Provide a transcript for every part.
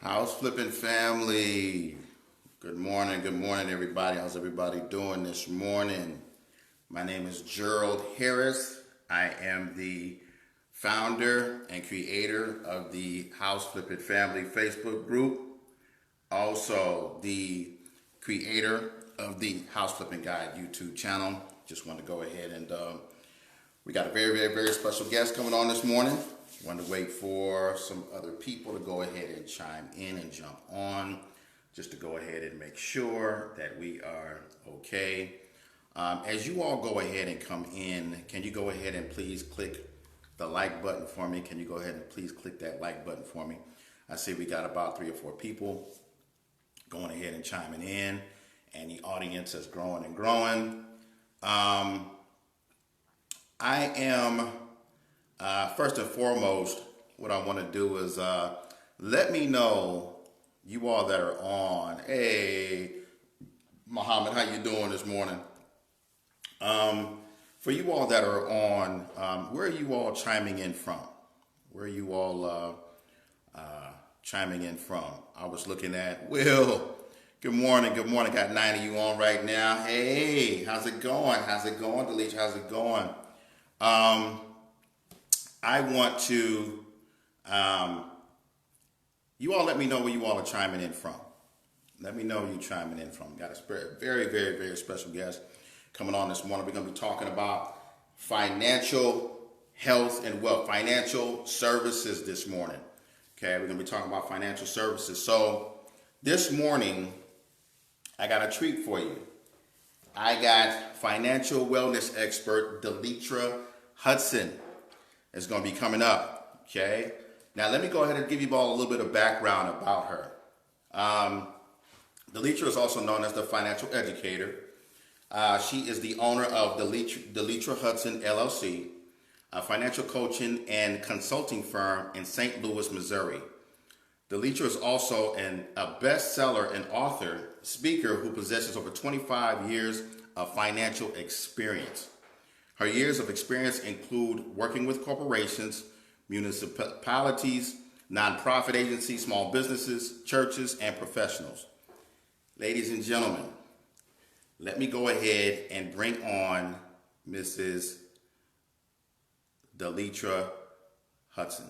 House flipping family. Good morning, everybody. How's everybody doing this morning? My name is Gerald Harris. I am the founder and creator of the House Flipping Family Facebook group. Also, the creator of the House Flipping Guide YouTube channel. Just want to go ahead and we got a very special guest coming on this morning. Wanted to wait for some other people to go ahead and chime in and jump on, just to go ahead and make sure that we are okay. As you all go ahead and come in, can you go ahead and please click the like button for me? Can you go ahead and please click that like button for me? I see we got about 3 or 4 people going ahead and chiming in, and the audience is growing and growing. I am, first and foremost, what I want to do is let me know, you all that are on. Hey, Muhammad, how you doing this morning? For you all that are on, where are you all chiming in from? Where are you all chiming in from? I was looking at Will. Good morning. Got 9 of you on right now. Hey, how's it going? Deletra, how's it going? I want to, you all let me know where you all are chiming in from. Let me know where you're chiming in from. Got a very special guest coming on this morning. We're going to be talking about financial health and wealth, financial services this morning. Okay, we're going to be talking about financial services. So this morning, I got a treat for you. I got financial wellness expert Deletra Hudson is going to be coming up. Okay, now let me go ahead and give you all a little bit of background about her. Deletra is also known as the financial educator. She is the owner of Deletra Hudson LLC, a financial coaching and consulting firm in St. Louis, Missouri. Deletra is also a bestseller and author, speaker who possesses over 25 years of financial experience. Her years of experience include working with corporations, municipalities, nonprofit agencies, small businesses, churches, and professionals. Ladies and gentlemen, let me go ahead and bring on Mrs. Deletra Hudson.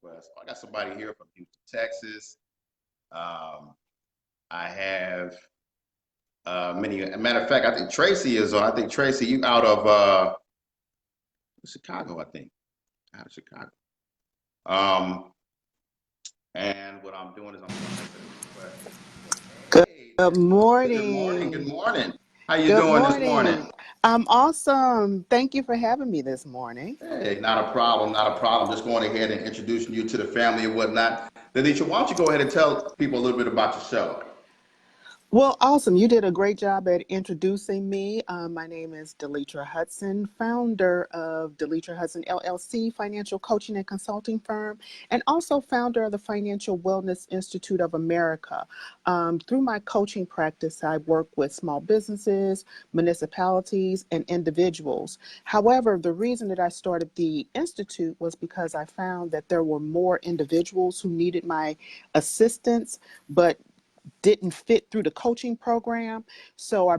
Request. I got somebody here from Houston, Texas. I have many. As a matter of fact, I think Tracy is on. I think Tracy, you out of Chicago, I think. Out of Chicago. And what I'm doing is I'm going to make a request. Hey, Good good morning. morning. How you Good doing this morning? morning. I'm awesome. Thank you for having me this morning. Hey, not a problem. Just going ahead and introducing you to the family and whatnot. Denisha, why don't you go ahead and tell people a little bit about your show? Well, awesome. You did a great job at introducing me. My name is Deletra Hudson, founder of Deletra Hudson LLC, financial coaching and consulting firm, and also founder of the Financial Wellness Institute of America. Through my coaching practice, I work with small businesses, municipalities, and individuals. However, the reason that I started the Institute was because I found that there were more individuals who needed my assistance, but didn't fit through the coaching program. So I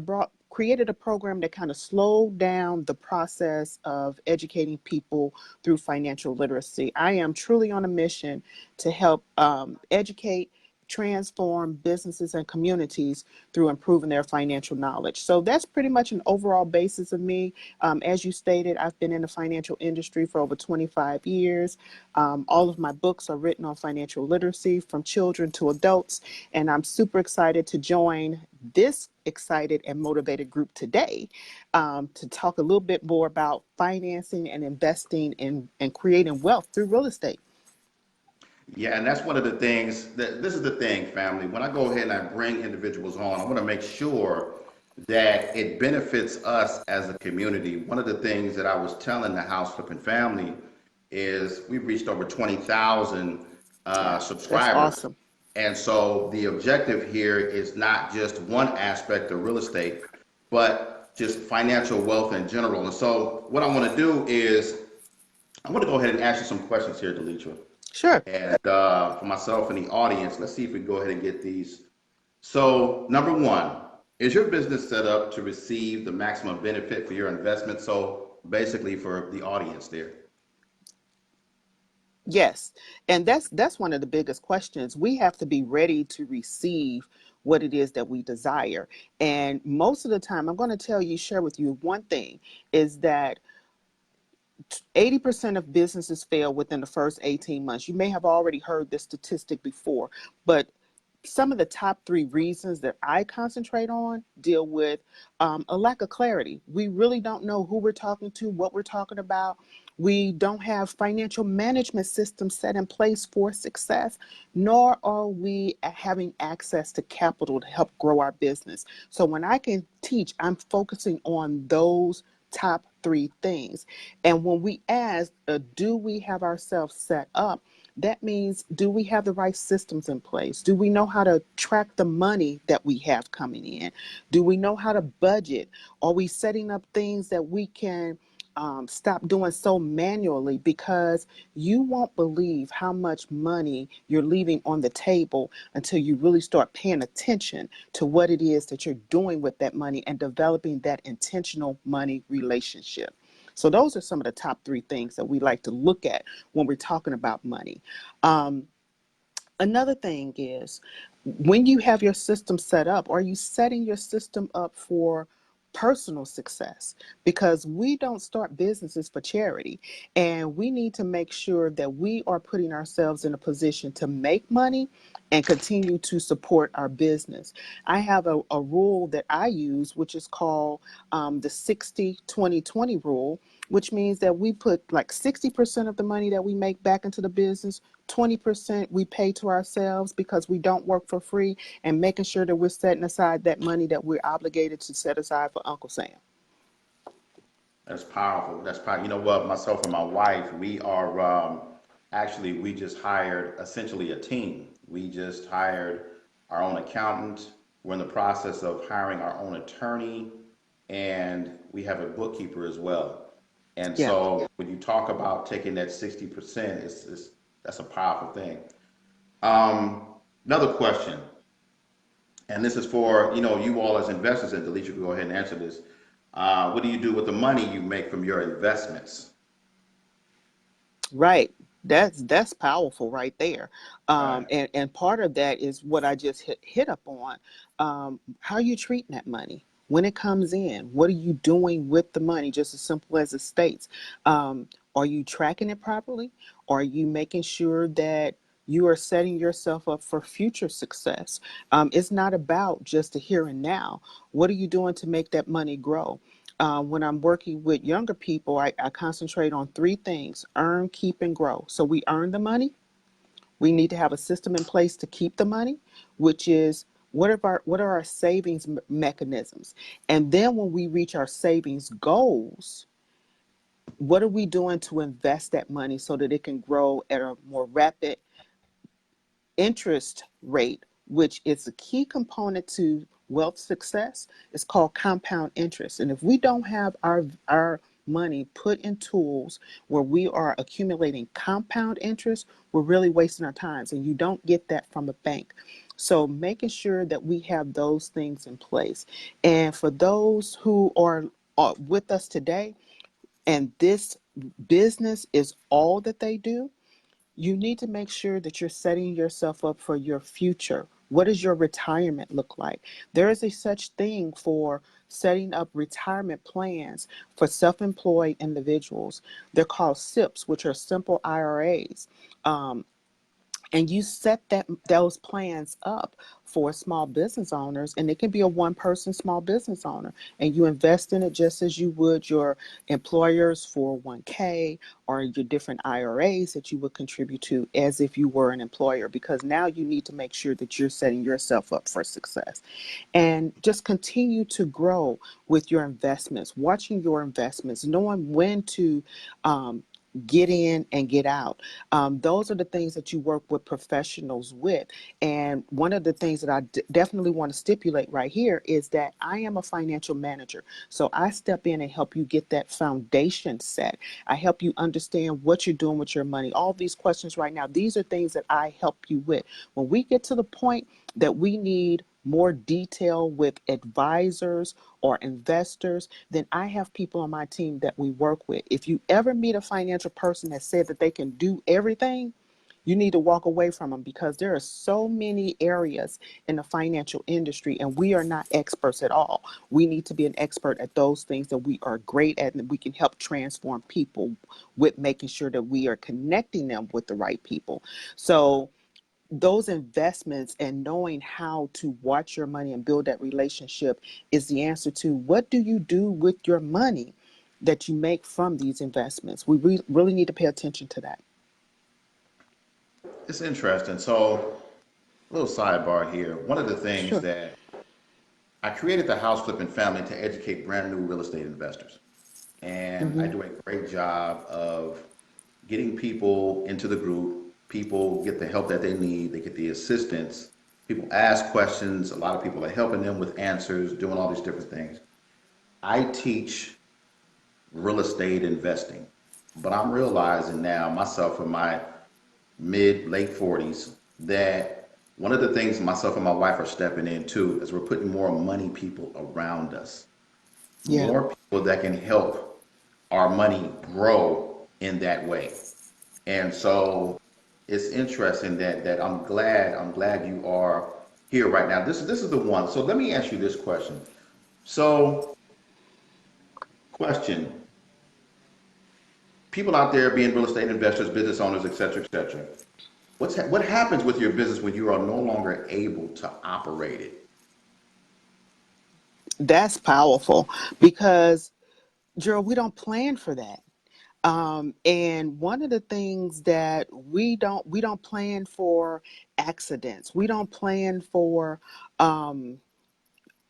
created a program that kind of slowed down the process of educating people through financial literacy. I am truly on a mission to help educate, transform businesses and communities through improving their financial knowledge. So that's pretty much an overall basis of me. As you stated, I've been in the financial industry for over 25 years. All of my books are written on financial literacy from children to adults, and I'm super excited to join this excited and motivated group today to talk a little bit more about financing and investing and creating wealth through real estate. Yeah, and that's one of the things this is the thing, family. When I go ahead and I bring individuals on, I want to make sure that it benefits us as a community. One of the things that I was telling the House Flipping family is we've reached over 20,000 That's subscribers. awesome. And so the objective here is not just one aspect of real estate, but just financial wealth in general. And so, what I want to do is I want to go ahead and ask you some questions here, Deletra. Sure. And for myself and the audience, let's see if we can go ahead and get these. So, number one, is your business set up to receive the maximum benefit for your investment? So, basically, for the audience there. Yes. And that's one of the biggest questions. We have to be ready to receive what it is that we desire. And most of the time, I'm going to share with you one thing is that 80% of businesses fail within the first 18 months. You may have already heard this statistic before, but some of the top three reasons that I concentrate on deal with a lack of clarity. We really don't know who we're talking to, what we're talking about. We don't have financial management systems set in place for success, nor are we having access to capital to help grow our business. So when I can teach, I'm focusing on those top three things. And when we ask, do we have ourselves set up? That means, do we have the right systems in place? Do we know how to track the money that we have coming in? Do we know how to budget? Are we setting up things that we can stop doing so manually? Because you won't believe how much money you're leaving on the table until you really start paying attention to what it is that you're doing with that money and developing that intentional money relationship. So those are some of the top three things that we like to look at when we're talking about money. Um, Another thing is when you have your system set up, are you setting your system up for personal success? Because we don't start businesses for charity, and we need to make sure that we are putting ourselves in a position to make money and continue to support our business. I have a rule that I use, which is called the 60-20-20 rule, which means that we put like 60% of the money that we make back into the business, 20% we pay to ourselves because we don't work for free, and making sure that we're setting aside that money that we're obligated to set aside for Uncle Sam. That's powerful. That's powerful. You know what? Myself and my wife, we are actually, we just hired essentially a team. We just hired our own accountant. We're in the process of hiring our own attorney, and we have a bookkeeper as well. And Yeah. so when you talk about taking that 60%, that's a powerful thing. Um, Another question, and this is for, you all as investors, and Delete, you can go ahead and answer this. What do you do with the money you make from your investments? Right. That's powerful right there. Right. And part of that is what I just hit up on. How are you treating that money when it comes in? What are you doing with the money? Just as simple as it states. Are you tracking it properly? Are you making sure that you are setting yourself up for future success? It's not about just the here and now. What are you doing to make that money grow? When I'm working with younger people, I concentrate on three things: earn, keep, and grow. So we earn the money. We need to have a system in place to keep the money, which is what are our savings mechanisms? And then when we reach our savings goals, what are we doing to invest that money so that it can grow at a more rapid interest rate, which is a key component to wealth success? Is called compound interest. And if we don't have our money put in tools where we are accumulating compound interest, we're really wasting our times. And you don't get that from a bank. So making sure that we have those things in place. And for those who are with us today, and this business is all that they do, you need to make sure that you're setting yourself up for your future. What does your retirement look like? There is a such thing for setting up retirement plans for self-employed individuals. They're called SIPs, which are simple IRAs. Um, and you set those plans up for small business owners, and it can be a one person small business owner, and you invest in it just as you would your employer's 401k or your different IRAs that you would contribute to as if you were an employer, because now you need to make sure that you're setting yourself up for success. And just continue to grow with your investments, watching your investments, knowing when to um, get in and get out. Those are the things that you work with professionals with. And one of the things that I definitely want to stipulate right here is that I am a financial manager. So I step in and help you get that foundation set. I help you understand what you're doing with your money. All these questions right now, these are things that I help you with. When we get to the point that we need more detail with advisors or investors, then I have people on my team that we work with. If you ever meet a financial person that said that they can do everything, you need to walk away from them, because there are so many areas in the financial industry and we are not experts at all. We need to be an expert at those things that we are great at and that we can help transform people with, making sure that we are connecting them with the right people. So those investments and knowing how to watch your money and build that relationship is the answer to what do you do with your money that you make from these investments. We really need to pay attention to that. It's interesting. So, a little sidebar here. One of the things Sure. that I created the house flipping family to educate brand new real estate investors. And I Hmm. do a great job of getting people into the group. People get the help that they need, they get the assistance. People ask questions. A lot of people are helping them with answers, doing all these different things. I teach real estate investing, but I'm realizing now, myself in my mid, late 40s, that one of the things myself and my wife are stepping into is we're putting more money people around us, Yeah. more people that can help our money grow in that way. And so it's interesting that I'm glad you are here right now. This is the one. So let me ask you this question. So, question: people out there being real estate investors, business owners, et cetera, et cetera. What happens with your business when you are no longer able to operate it? That's powerful because, Gerald, we don't plan for that. And one of the things that we don't plan for accidents. We don't plan for um,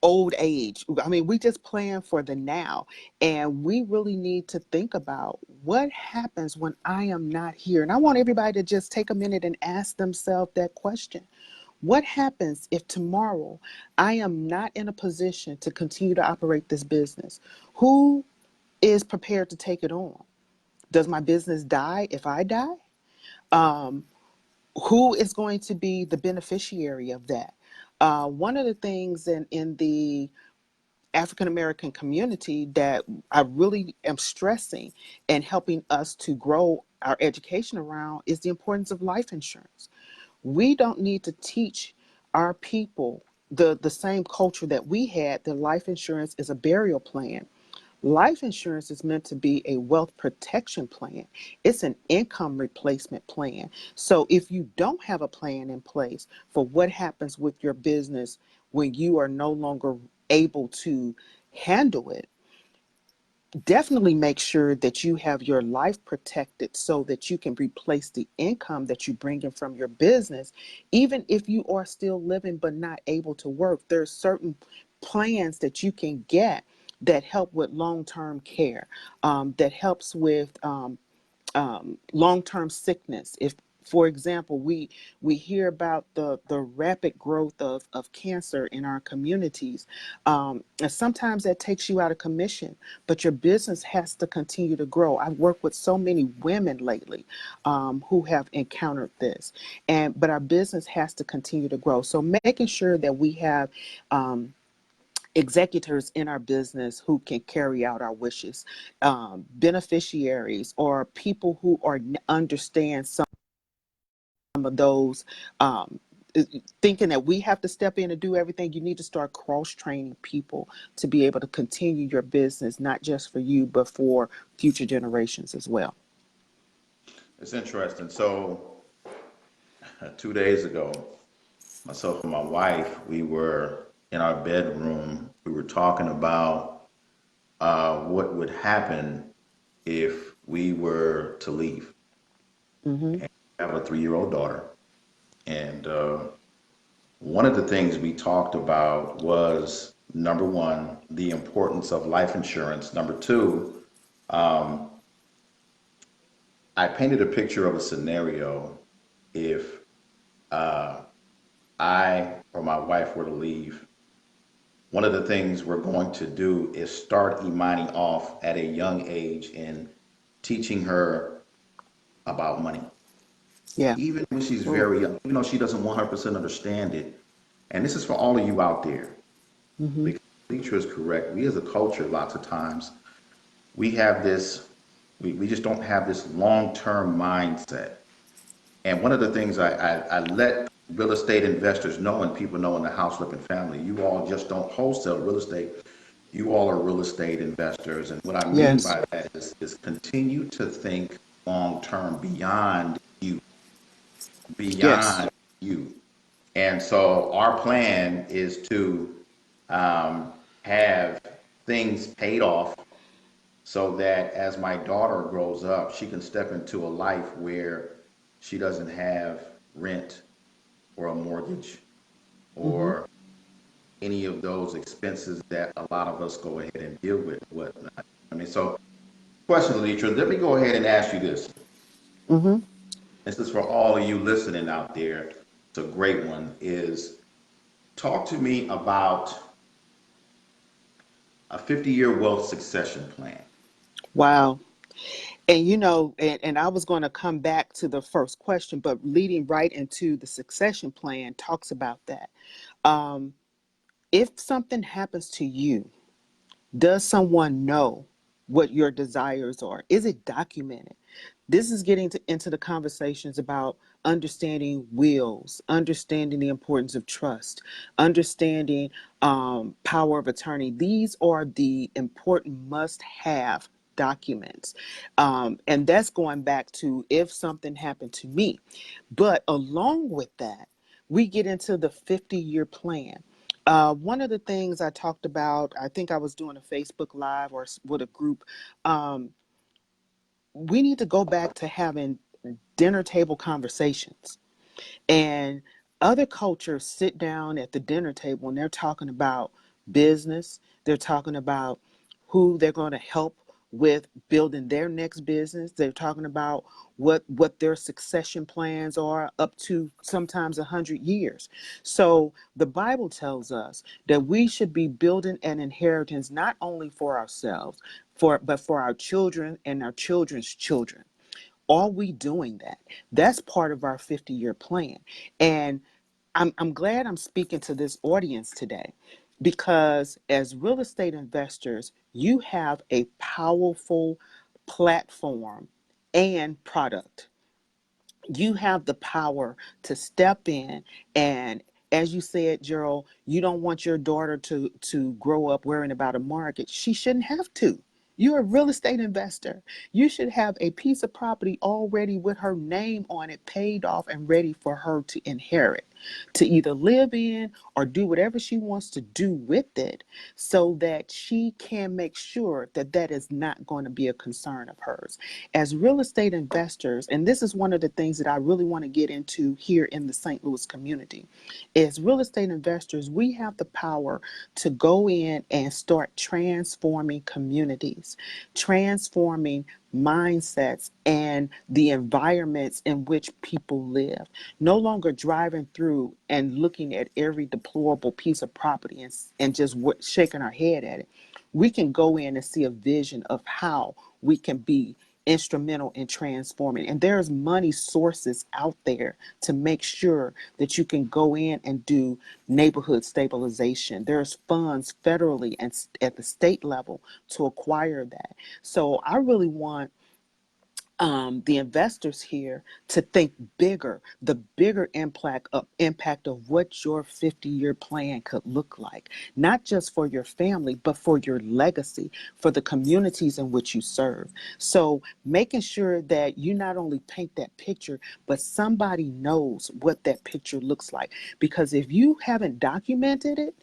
old age. I mean, we just plan for the now. And we really need to think about what happens when I am not here. And I want everybody to just take a minute and ask themselves that question. What happens if tomorrow I am not in a position to continue to operate this business? Who is prepared to take it on? Does my business die if I die? Um, who is going to be the beneficiary of that? One of the things in the African American community that I really am stressing and helping us to grow our education around is the importance of life insurance. We don't need to teach our people the same culture that we had, that life insurance is a burial plan. Life insurance is meant to be a wealth protection plan. It's an income replacement plan. So if you don't have a plan in place for what happens with your business when you are no longer able to handle it, definitely make sure that you have your life protected so that you can replace the income that you bring in from your business. Even if you are still living but not able to work, there's certain plans that you can get that help with long-term care, that helps with long-term sickness. If, for example, we hear about the rapid growth of cancer in our communities, and sometimes that takes you out of commission, but your business has to continue to grow. I've worked with so many women lately who have encountered this, but our business has to continue to grow. So making sure that we have executors in our business who can carry out our wishes, beneficiaries, or people who are understand some of those. Um, Thinking that we have to step in and do everything, you need to start cross training people to be able to continue your business, not just for you, but for future generations as well. It's interesting. So, 2 days ago, myself and my wife, we were in our bedroom. We were talking about what would happen if we were to leave. Hmm. I have a 3-year-old daughter, and one of the things we talked about was, number one, the importance of life insurance. Number two, I painted a picture of a scenario if uh, I or my wife were to leave. One of the things we're going to do is start Imani off at a young age in teaching her about money. Yeah. Even when she's Oh. very young, even though she doesn't 100% understand it. And this is for all of you out there, Mm-hmm. because Deletra is correct. We as a culture, lots of times, we have this, we just don't have this long-term mindset. And one of the things I let real estate investors know and people know in the house flipping family, you all just don't wholesale real estate. You all are real estate investors. And what I mean Yes. by that is continue to think long term Yes. beyond you. And so our plan is to have things paid off so that as my daughter grows up, she can step into a life where she doesn't have rent or a mortgage Mm-hmm. or any of those expenses that a lot of us go ahead and deal with. Whatnot. I mean, so question, Leitra, let me go ahead and ask you this. Mm-hmm. This is for all of you listening out there. It's a great one. Is talk to me about a 50-year wealth succession plan. Wow. And and I was going to come back to the first question, but leading right into the succession plan talks about that. Um, if something happens to you, does someone know what your desires are? Is it documented? This is getting into the conversations about understanding wills, understanding the importance of trust, understanding power of attorney. These are the important must have documents. And that's going back to if something happened to me. But along with that, we get into the 50-year plan. One of the things I talked about, I think I was doing a Facebook Live or with a group. We need to go back to having dinner table conversations. And other cultures sit down at the dinner table and they're talking about business. They're talking about who they're going to help with building their next business. They're talking about what their succession plans are up to sometimes 100 years. So the Bible tells us that we should be building an inheritance not only for ourselves, but for our children and our children's children. Are we doing that? That's part of our 50-year plan. And I'm glad I'm speaking to this audience today because as real estate investors, you have a powerful platform and product. You have the power to step in and, as you said, Gerald, you don't want your daughter to grow up worrying about a mortgage. She shouldn't have to. You're a real estate investor. You should have a piece of property already with her name on it, paid off and ready for her to inherit, to either live in or do whatever she wants to do with it so that she can make sure that that is not going to be a concern of hers. As real estate investors, and this is one of the things that I really want to get into here in the St. Louis community, as real estate investors, we have the power to go in and start transforming communities, transforming mindsets and the environments in which people live. No longer driving through and looking at every deplorable piece of property and just shaking our head at it. We can go in and see a vision of how we can be instrumental in transforming. And there's money sources out there to make sure that you can go in and do neighborhood stabilization. There's funds federally and at the state level to acquire that. So I really want the investors here to think bigger, the bigger impact of what your 50-year plan could look like, not just for your family, but for your legacy, for the communities in which you serve. So making sure that you not only paint that picture, but somebody knows what that picture looks like. Because if you haven't documented it,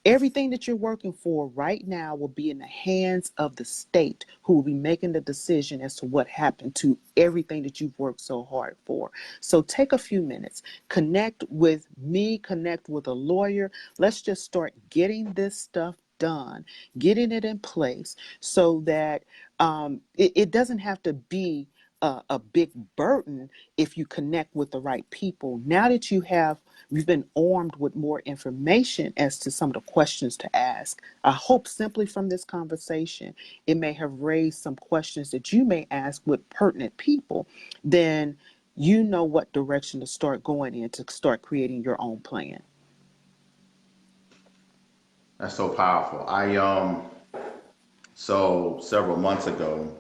everything that you're working for right now will be in the hands of the state who will be making the decision as to what happened to everything that you've worked so hard for. So take a few minutes, connect with me, connect with a lawyer. Let's just start getting this stuff done, getting it in place so that it doesn't have to be a big burden if you connect with the right people. Now that you've been armed with more information as to some of the questions to ask. I hope simply from this conversation, it may have raised some questions that you may ask with pertinent people. Then you know what direction to start going in to start creating your own plan. That's so powerful. So several months ago,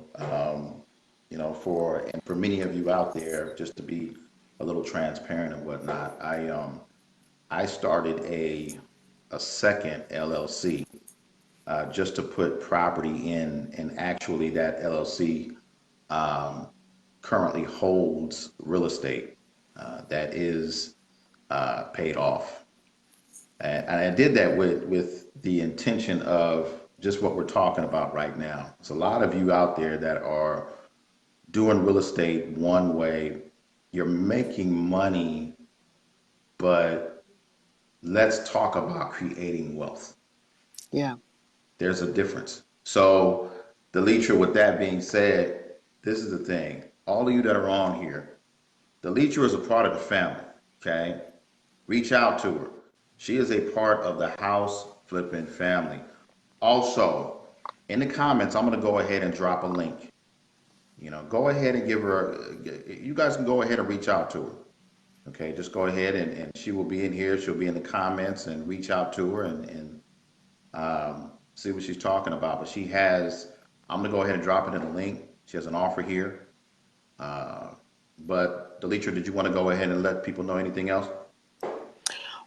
for many of you out there, just to be a little transparent and whatnot, I started a second LLC just to put property in, and actually that LLC um, currently holds real estate that is paid off. And I did that with the intention of just what we're talking about right now. There's a lot of you out there that are doing real estate one way. You're making money, but let's talk about creating wealth. Yeah. There's a difference. So, Deletra, with that being said, this is the thing. All of you that are on here, Deletra is a part of the family, okay? Reach out to her. She is a part of the house flipping family. Also, in the comments, I'm going to go ahead and drop a link. Go ahead and give her, you guys can go ahead and reach out to her. Okay, just go ahead and she will be in here. She'll be in the comments and reach out to her and see what she's talking about. But I'm going to go ahead and drop it in the link. She has an offer here. Uh, but, Deletra, did you want to go ahead and let people know anything else?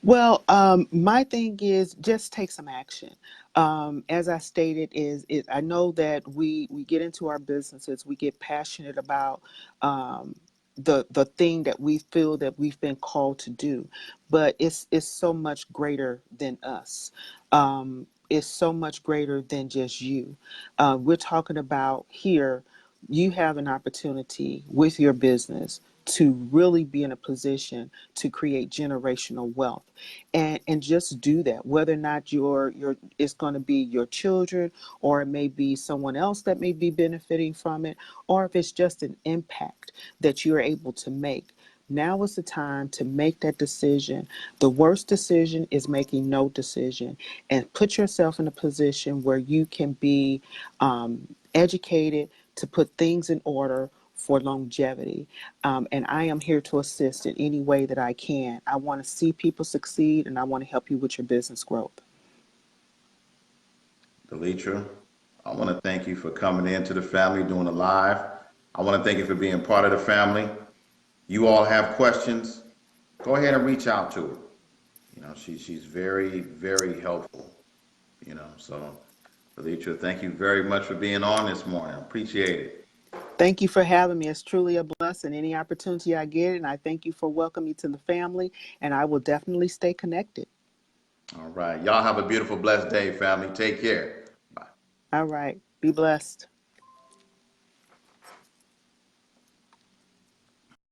Well, my thing is just take some action. As I stated, is I know that we get into our businesses, we get passionate about um, the thing that we feel that we've been called to do, but it's so much greater than us. It's so much greater than just you. We're talking about here. You have an opportunity with your business to really be in a position to create generational wealth, and just do that, whether or not your it's going to be your children, or it may be someone else that may be benefiting from it, or if it's just an impact that you're able to make. Now is the time to make that decision. The worst decision is making no decision, and put yourself in a position where you can be educated to put things in order for longevity. And I am here to assist in any way that I can. I want to see people succeed, and I want to help you with your business growth. Deletra, I want to thank you for coming into the family, doing a live. I want to thank you for being part of the family. You all have questions, go ahead and reach out to her. She's very, very helpful. So Deletra, thank you very much for being on this morning. I appreciate it. Thank you for having me. It's truly a blessing. Any opportunity I get, and I thank you for welcoming me to the family, and I will definitely stay connected. All right. Y'all have a beautiful, blessed day, family. Take care. Bye. All right. Be blessed.